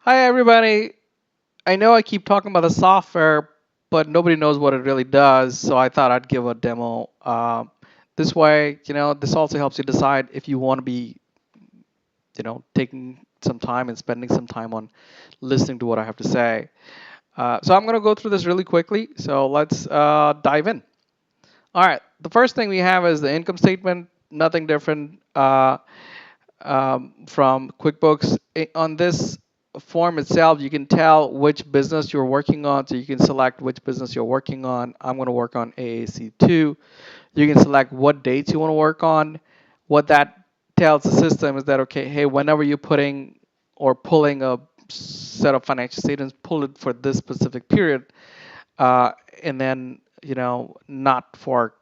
Hi, everybody. I know I keep talking about the software, but nobody knows what it really does, so I thought I'd give a demo. This way, this also helps you decide if you want to be, taking some time and spending some time on listening to what I have to say. So I'm going to go through this really quickly. So let's dive in. All right. The first thing we have is the income statement. Nothing different. From QuickBooks. On this form itself, you can tell which business you're working on, so you can select which business you're working on. I'm going to work on AAC2. You can select what dates you want to work on. What that tells the system is that, okay, hey, whenever you're putting or pulling a set of financial statements, pull it for this specific period, uh, and then, not for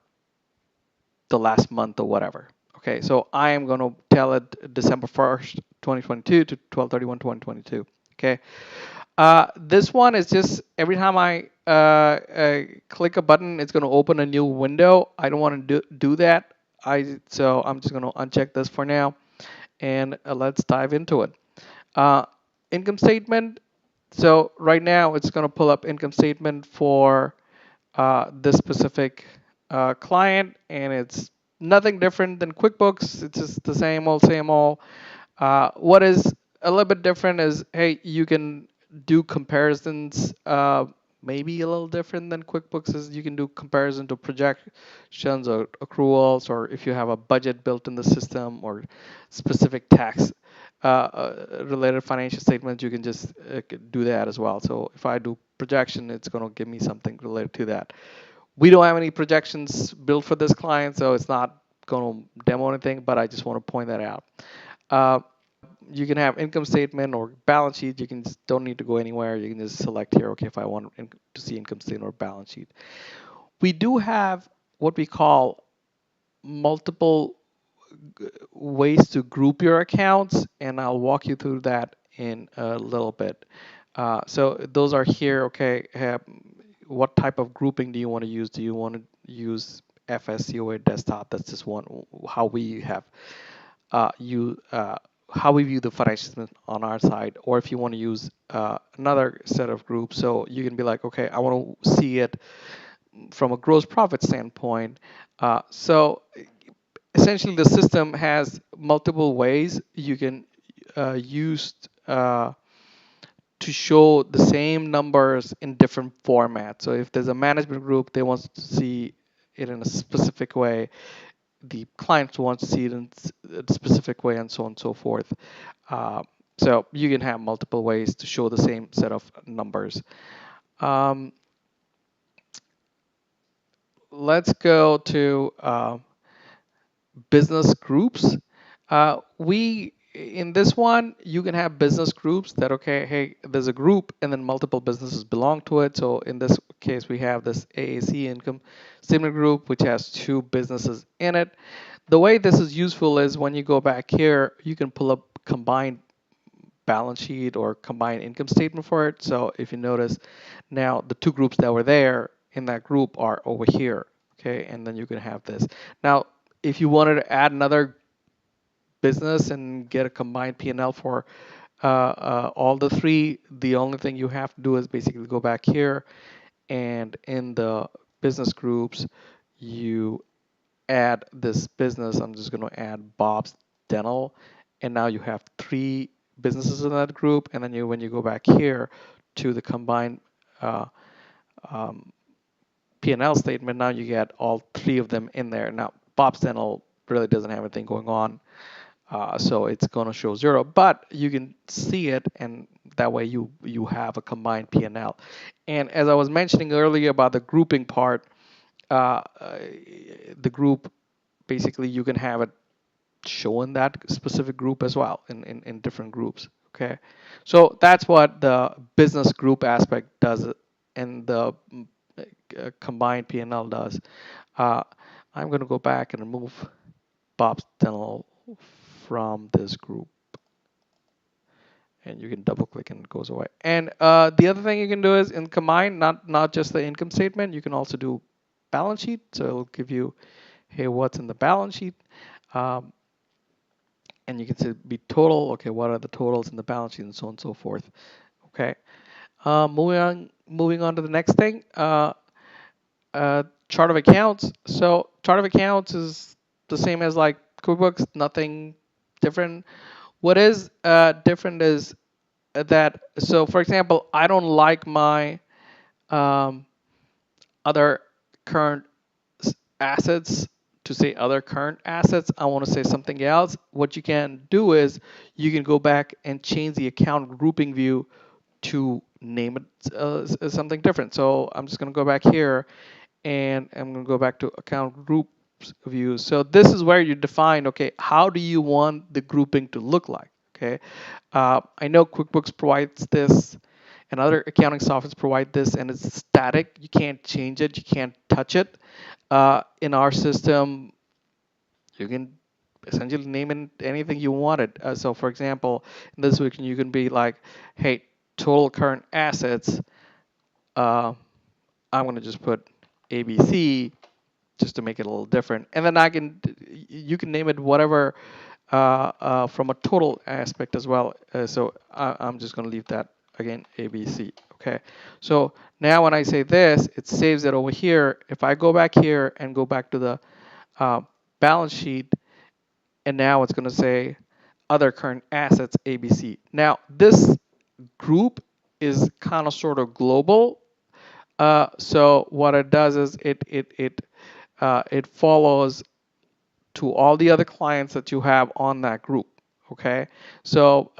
the last month or whatever. Okay, so I am going to tell it December 1st, 2022 to 12/31/2022. Okay, this one is just every time I click a button, it's going to open a new window. I don't want to do that. So I'm just going to uncheck this for now, and let's dive into it. Uh, Income statement. So right now it's going to pull up income statement for this specific client, and it's nothing different than QuickBooks. It's just the same old, same old. What is a little bit different is, hey, you can do comparisons. Maybe a little different than QuickBooks is you can do comparison to projections or accruals, or if you have a budget built in the system or specific tax related financial statements, you can just do that as well. So if I do projection, it's going to give me something related to that. We don't have any projections built for this client, so it's not going to demo anything, but I just want to point that out. Uh, you can have income statement or balance sheet. You can just don't need to go anywhere. You can just select here, okay, if I want to see income statement or balance sheet. We do have what we call multiple ways to group your accounts, and I'll walk you through that in a little bit. So those are here. Okay, what type of grouping do you want to use? Do you want to use FSCOA desktop? That's just one how we have you how we view the financial statement on our side, or if you want to use another set of groups. So you can be like, okay, I want to see it from a gross profit standpoint. So essentially the system has multiple ways you can use to show the same numbers in different formats. So if there's a management group, they want to see it in a specific way. The clients want to see it in a specific way, and so on and so forth. Uh, so you can have multiple ways to show the same set of numbers. Um, let's go to business groups. We in this one you can have business groups that, okay, hey, there's a group and then multiple businesses belong to it. So in this case we have this AAC income statement group which has two businesses in it. The way this is useful is when you go back here you can pull up combined balance sheet or combined income statement for it. So if you notice now the two groups that were there in that group are over here. Okay, and then you can have this. Now if you wanted to add another business and get a combined P&L for all the three, the only thing you have to do is basically go back here, and in the business groups, you add this business. I'm just going to add Bob's Dental, and now you have three businesses in that group. And then when you go back here to the combined uh, um, P&L statement, now you get all three of them in there. Now Bob's Dental really doesn't have anything going on. So it's going to show 0, but you can see it, and that way you have a combined P&L. And as I was mentioning earlier about the grouping part, the group, basically you can have it show in that specific group as well in different groups. Okay, so that's what the business group aspect does, and the combined P&L does. Uh, I'm going to go back and remove Bob's Dental from this group, and you can double click and it goes away. And the other thing you can do is in combine, not just the income statement, you can also do balance sheet. So it'll give you, hey, what's in the balance sheet. Um, and you can say be total. Okay, what are the totals in the balance sheet and so on and so forth. Okay. Moving on to the next thing. Chart of accounts. So chart of accounts is the same as like QuickBooks, nothing different. What is different is that, so for example, I don't like my um, other current assets to say other current assets. I want to say something else. What you can do is you can go back and change the account grouping view to name it something different. So I'm just going to go back here and I'm going to go back to account groups view. So this is where you define, okay, how do you want the grouping to look like? Okay, I know QuickBooks provides this and other accounting softwares provide this, and it's static. You can't change it, you can't touch it. In our system, you can essentially name it anything you wanted. So for example, in this week you can be like, hey, total current assets, uh, I'm going to just put ABC just to make it a little different. And then you can name it whatever from a total aspect as well. I'm just going to leave that again, ABC. Okay. So now when I say this, it saves it over here. If I go back here and go back to the uh, balance sheet, and now it's going to say other current assets, ABC. Now this group is kind of sort of global. So what it does is it follows to all the other clients that you have on that group. Okay, so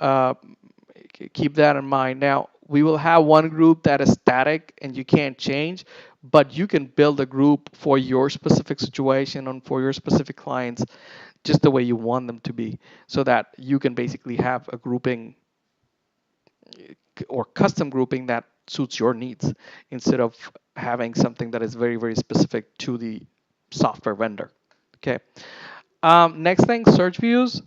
keep that in mind. Now we will have one group that is static and you can't change, but you can build a group for your specific situation and for your specific clients, just the way you want them to be, so that you can basically have a grouping or custom grouping that suits your needs instead of having something that is very, very specific to the software vendor. Okay. Next thing, search views.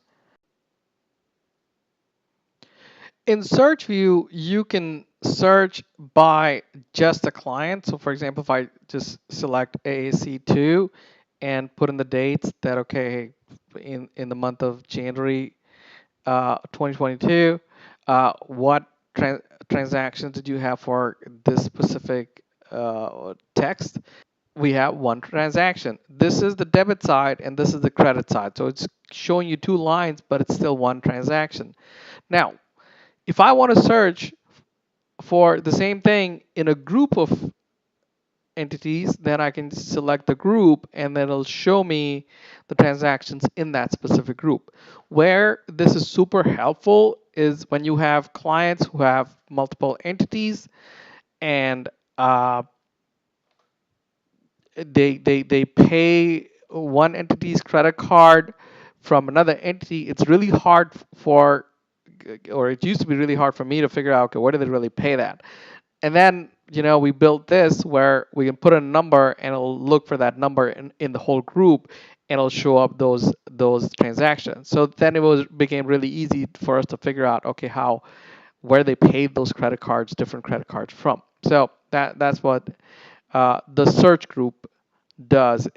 In search view, you can search by just a client. So for example, if I just select AAC2 and put in the dates that, okay, in the month of January 2022, what transactions did you have for this specific text? We have one transaction. This is the debit side and this is the credit side. So it's showing you two lines, but it's still one transaction. Now, if I want to search for the same thing in a group of entities, then I can select the group and then it'll show me the transactions in that specific group. Where this is super helpful is when you have clients who have multiple entities and they pay one entity's credit card from another entity. It's really hard for, or it used to be really hard for me to figure out, okay, where did they really pay that? And then, we built this where we can put in a number and it'll look for that number in the whole group and it'll show up those transactions. So then became really easy for us to figure out, okay, where they paid those credit cards, different credit cards from. So that's what the search group does.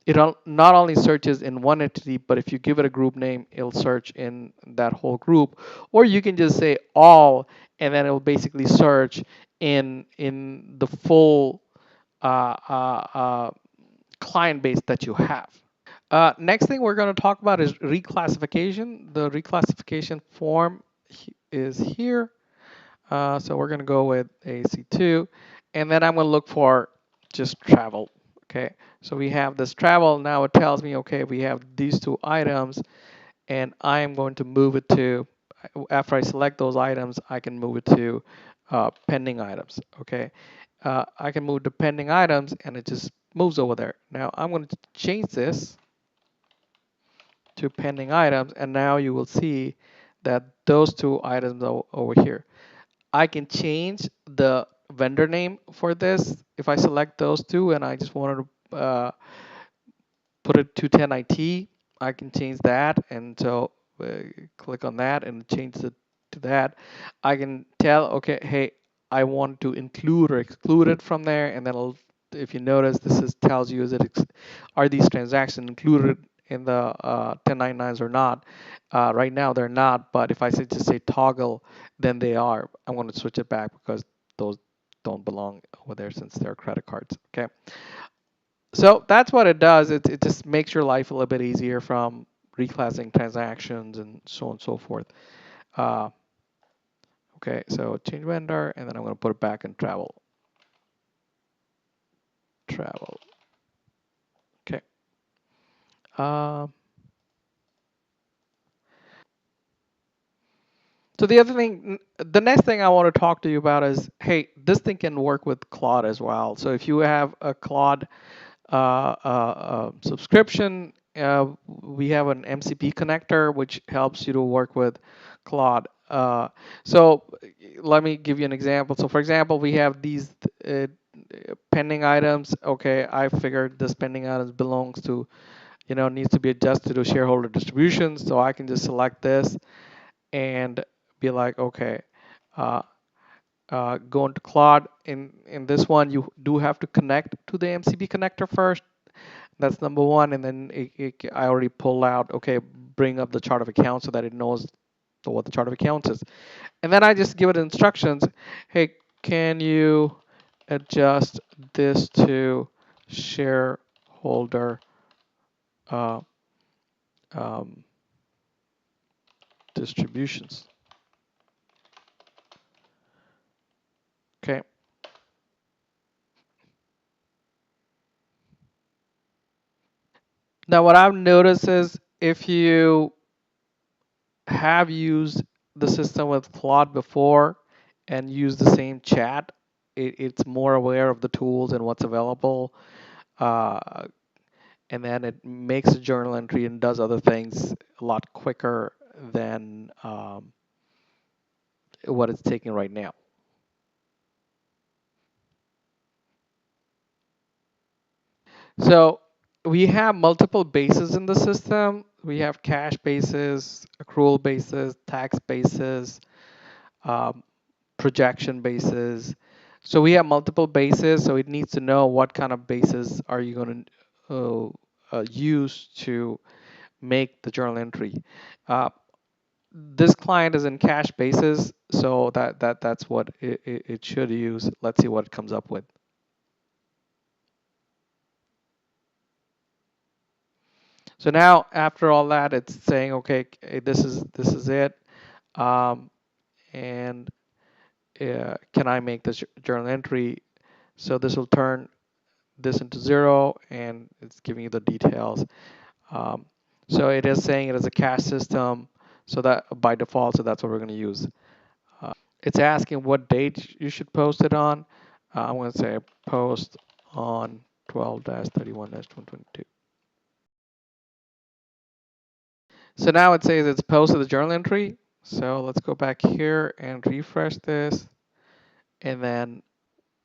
It not only searches in one entity, but if you give it a group name, it'll search in that whole group. Or you can just say all, and then it'll basically search in the full client base that you have. Next thing we're going to talk about is reclassification. The reclassification form is here. So we're going to go with AC2, and then I'm going to look for just travel. Okay, so we have this travel. Now it tells me, okay, we have these two items, and I am going to move it to, after I select those items, I can move it to pending items. Okay, I can move to pending items, and it just moves over there. Now I'm going to change this to pending items, and now you will see that those two items are over here. I can change the vendor name for this. If I select those two and I just wanted to put it to 10IT, I can change that. And so click on that and change it to that. I can tell, okay, hey, I want to include or exclude it from there. And then if you notice, this tells you, are these transactions included in the 1099s or not. Right now they're not, but if I say just say toggle, then they are. I'm going to switch it back because those don't belong over there since they're credit cards. Okay. So that's what it does. It just makes your life a little bit easier from reclassing transactions and so on and so forth. Uh, okay, so change vendor, and then I'm going to put it back in travel. Travel. Okay. Uh, so the other thing, the next thing I want to talk to you about is, hey, this thing can work with Claude as well. So if you have a Claude subscription, we have an MCP connector which helps you to work with Claude. So let me give you an example. So for example, we have these pending items. Okay, I figured this pending items belongs to, needs to be adjusted to shareholder distributions. So I can just select this and be like, okay, uh, go into Claude. In this one, you do have to connect to the MCP connector first. That's number one. And then I already pull out, okay, bring up the chart of accounts so that it knows what the chart of accounts is. And then I just give it instructions. Hey, can you adjust this to shareholder uh, um, distributions? Okay. Now, what I've noticed is if you have used the system with Claude before and use the same chat, it's more aware of the tools and what's available. Uh, and then it makes a journal entry and does other things a lot quicker than what it's taking right now. So we have multiple bases in the system. We have cash bases, accrual bases, tax bases, um, projection bases. So we have multiple bases. So it needs to know what kind of bases are you going to use to make the journal entry. Uh, this client is in cash basis, so that's what it should use. Let's see what it comes up with. So now after all that, it's saying, okay, this is it, um, and can I make this journal entry? So this will turn this into 0, and it's giving you the details. Um, so it is saying it is a cash system, so that by default, so that's what we're going to use. It's asking what date you should post it on. I'm going to say post on 12-31-2022. So now it says it's posted the journal entry. So let's go back here and refresh this. And then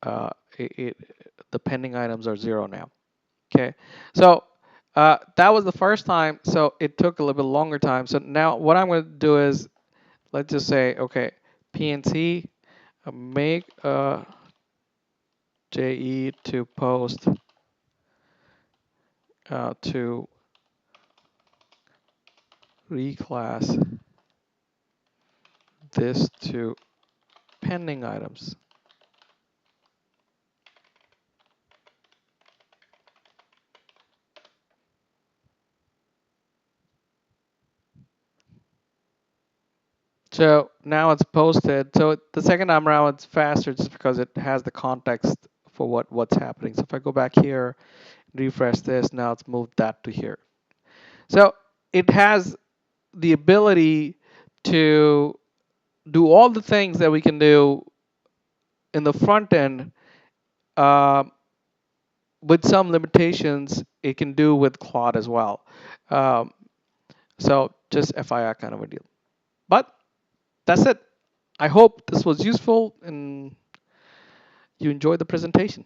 uh, the pending items are 0 now. Okay. So that was the first time. So it took a little bit longer time. So now what I'm going to do is, let's just say, okay, PNC, make a JE to post to reclass this to pending items. So now it's posted. So the second time around, it's faster just because it has the context for what's happening. So if I go back here, refresh this, now it's moved that to here. So it has the ability to do all the things that we can do in the front end uh, with some limitations it can do with Claude as well. Um, so just FYI kind of a deal. But that's it. I hope this was useful and you enjoyed the presentation.